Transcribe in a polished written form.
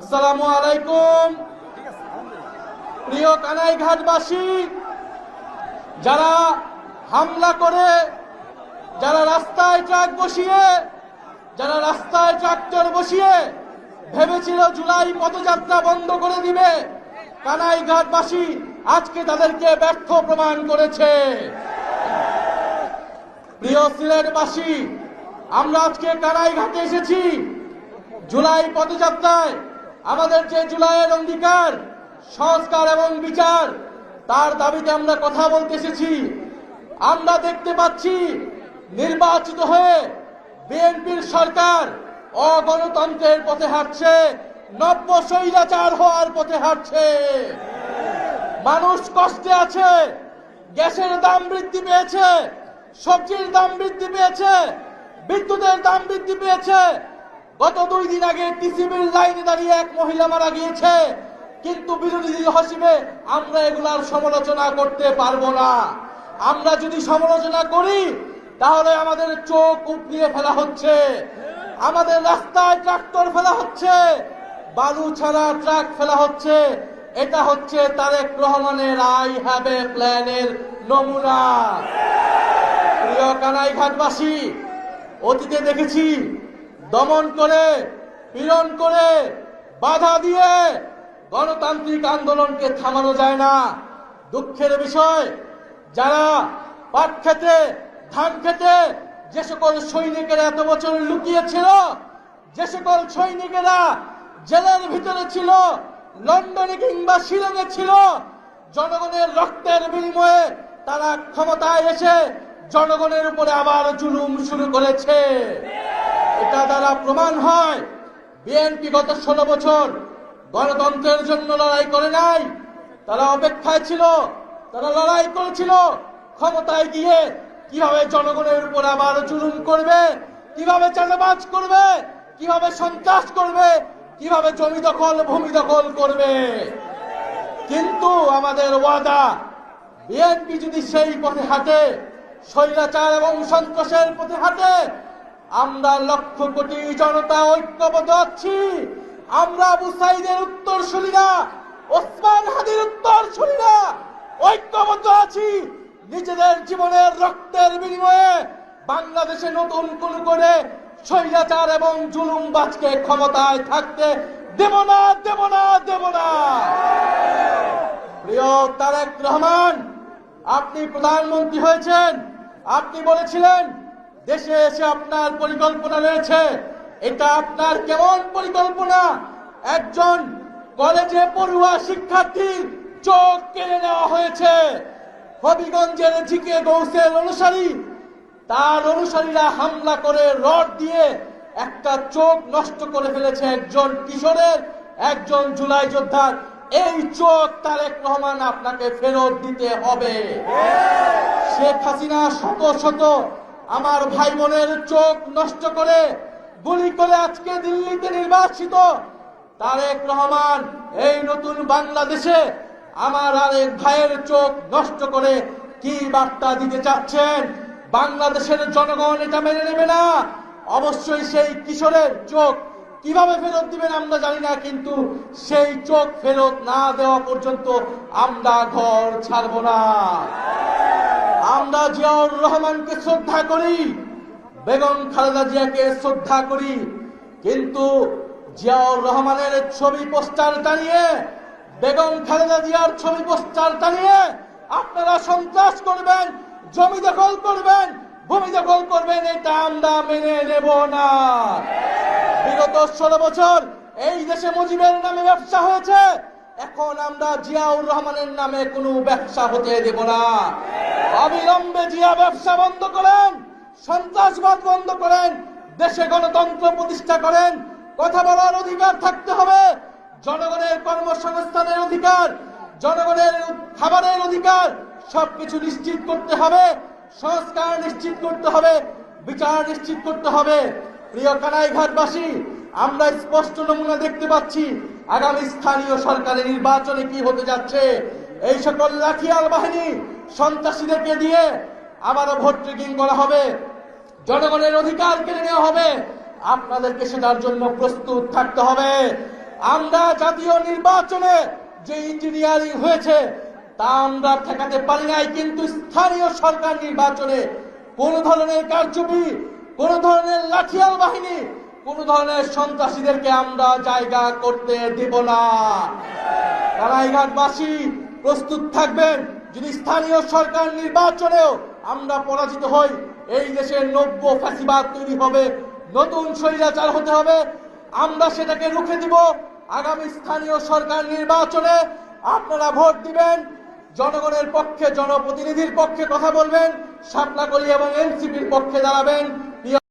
আসসালামু আলাইকুম। প্রিয় কানাইঘাটবাসী, যারা হামলা করে, যারা রাস্তায় ট্রাক বসিয়ে, যারা রাস্তায় ট্রাক্টর বসিয়ে ভেবেছিল জুলাই পদযাত্রা বন্ধ করে দিবে, কানাইঘাটবাসী আজকে তাদেরকে ব্যর্থ প্রমাণ করেছে। প্রিয় সিলেটবাসী, আমরা আজকে কানাইঘাটে এসেছি জুলাই পদযাত্রায় আমাদের যে জুলাইয়ের অঙ্গীকার, সংস্কার এবং বিচার, তার দাবিতে আমরা কথা বলতে এসেছি। আমরা দেখতে পাচ্ছি নির্বাচিত হয়ে বিএনপির সরকার অগণতন্ত্রের পথে হাঁটছে, নব্য স্বৈরাচার হওয়ার পথে হাঁটছে। মানুষ কষ্টে আছে, গ্যাসের দাম বৃদ্ধি পেয়েছে, সবজির দাম বৃদ্ধি পেয়েছে, বিদ্যুতের দাম বৃদ্ধি পেয়েছে। গত 2 দিন আগে টিসিবির লাইনে দাঁড়িয়ে এক মহিলা মারা গিয়েছে, কিন্তু বিরোধী দল হিসেবে আমরা এগুলার সমালোচনা করতে পারবো না। আমরা যদি সমালোচনা করি তাহলে আমাদের চোখ উপড়িয়ে ফেলা হচ্ছে, আমাদের রাস্তায় ট্রাক্টর ফেলা হচ্ছে, বালু ছাড়া ট্রাক ফেলা হচ্ছে। এটা হচ্ছে তারেক রহমানের আই হ্যাভ এ প্ল্যানের নমুনা। প্রিয় কানাইঘাটবাসী, অতীতে দেখেছি দমন করে, পীড়ন করে, বাধা দিয়ে গণতান্ত্রিক আন্দোলনকে থামানো যায় না। দুঃখের বিষয়, যারা পাট খেতে, ধান খেতে যে সকল সৈনিকেরা এত বছর লুকিয়েছিল, যে সকল সৈনিকেরা জেলের ভিতরে ছিল, লন্ডনে কিংবা শিলংয়ে ছিল, জনগণের রক্তের বিনিময়ে তারা ক্ষমতায় এসে জনগণের উপরে আবার জুলুম শুরু করেছে। এটা দ্বারা প্রমাণ হয় বিএনপি গত 16 বছর গণতন্ত্রের জন্য লড়াই করে নাই। তারা অপেক্ষায় ছিল, তারা লড়াই করেছিল ক্ষমতায় গিয়ে কিভাবে জনগণের উপর আবার জুলুম করবে, কিভাবে চাঁদাবাজ করবে, কিভাবে সন্ত্রাস করবে, কিভাবে জমি দখল, ভূমি দখল করবে। কিন্তু আমাদের ওয়াদা, বিএনপি যদি সেই পথে হাঁটে, স্বৈরাচার এবং সন্ত্রাসের পথে হাঁটে, আমরা লক্ষ কোটি জনতা ঐক্যবদ্ধ আছি। আমরা আবু সাইদের উত্তরসূরিরা, ওসমান হাদির উত্তরসূরিরা ঐক্যবদ্ধ আছি। নিজেদের জীবনের রক্তের বিনিময়ে বাংলাদেশে নতুন কোন করে স্বৈরাচার এবং জুলুমবাজকে ক্ষমতায় থাকতে দেব না, দেব না, দেব না। প্রিয় তারেক রহমান, আপনি প্রধানমন্ত্রী হয়েছেন, আপনি বলেছিলেন দেশে এসে আপনার পরিকল্পনা রয়েছে। এটা আপনার কেমন পরিকল্পনা? একজন কলেজে পড়ুয়া শিক্ষার্থীর চোখ কেড়ে নেওয়া হয়েছে। হবিগঞ্জের ঝিকে গৌসের অনুসারী, তার অনুসারীরা হামলা করে রড দিয়ে একটা চোখ নষ্ট করে ফেলেছে একজন কিশোরের, একজন জুলাই যোদ্ধার। এই চোখ তারেক রহমান আপনাকে ফেরত দিতে হবে। শেখ হাসিনা শত শত আমার ভাই বোনের চোখ নষ্ট করে, গুলি করে আজকে দিল্লিতে নির্বাসিত। তারেক রহমান এই নতুন বাংলাদেশে আমার আরেক ভাইয়ের চোখ নষ্ট করে কি বার্তা দিতে চাচ্ছেন? বাংলাদেশের জনগণ এটা মেনে নেবে না। অবশ্যই সেই কিশোরের চোখ কিভাবে ফেরত দিবেন আমরা জানি না, কিন্তু সেই চোখ ফেরত না দেওয়া পর্যন্ত আমরা ঘর ছাড়ব না। আমরা জিয়াউর রহমানকে শ্রদ্ধা করি, বেগম খালেদা জিয়াকে শ্রদ্ধা করি, কিন্তু জিয়াউর রহমানের ছবি পোস্টার টানিয়ে, বেগম খালেদা জিয়ার ছবি পোস্টার টানিয়ে আপনারা সন্ত্রাস করবেন, জমি দখল করবেন, ভূমি দখল করবেন, এটা আমরা মেনে নেব না। বিগত 16 বছর এই দেশে মুজিবের নামে ব্যবসা হয়েছে, এখন আমরা জিয়াউর রহমানের নামে কোনো ব্যবসা হতে দেব না। অবিলম্বে জিয়া ব্যবসা বন্ধ করেন, সন্ত্রাসবাদ বন্ধ করেন, দেশে গণতন্ত্র প্রতিষ্ঠা করেন। কথা বলার অধিকার থাকতে হবে, জনগণের কর্মসংস্থানের অধিকার, জনগণের খাবারের অধিকার, সবকিছু নিশ্চিত করতে হবে। সংস্কার নিশ্চিত করতে হবে, বিচার নিশ্চিত করতে হবে। প্রিয় কানাইঘাটবাসী, আমরা স্পষ্ট নমুনা দেখতে পাচ্ছি আগামী স্থানীয় সরকারের নির্বাচনে কি হতে যাচ্ছে। এই সকল লাঠিয়াল বাহিনী সন্ত্রাসীদেরকে দিয়ে আবারও ভোট ট্রেকিং করা হবে, জনগণের অধিকার কেড়ে নেওয়া হবে। আপনাদেরকে সেটার জন্য প্রস্তুত থাকতে হবে। আমরা জাতীয় নির্বাচনে যে ইঞ্জিনিয়ারিং হয়েছে তা আমরা ঠেকাতে পারি নাই, কিন্তু স্থানীয় সরকার নির্বাচনে কোন ধরনের কারচুপি, কোন ধরনের লাঠিয়াল বাহিনী, কোন ধরনের সন্ত্রাসীদেরকে আমরা জায়গা করতে দেব না। কানাইঘাটবাসী প্রস্তুত থাকবেন, যদি স্থানীয় সরকার নির্বাচনেও আমরা পরাজিত হই, এই দেশের নব্য ফ্যাসিবাদ তৈরি হবে, নতুন স্বৈরাচার হতে হবে, আমরা সেটাকে রুখে দিব। আগামী স্থানীয় সরকার নির্বাচনে আপনারা ভোট দিবেন, জনগণের পক্ষে, জনপ্রতিনিধির পক্ষে কথা বলবেন, শাপলাকলি এবং এনসিপির পক্ষে দাঁড়াবেন।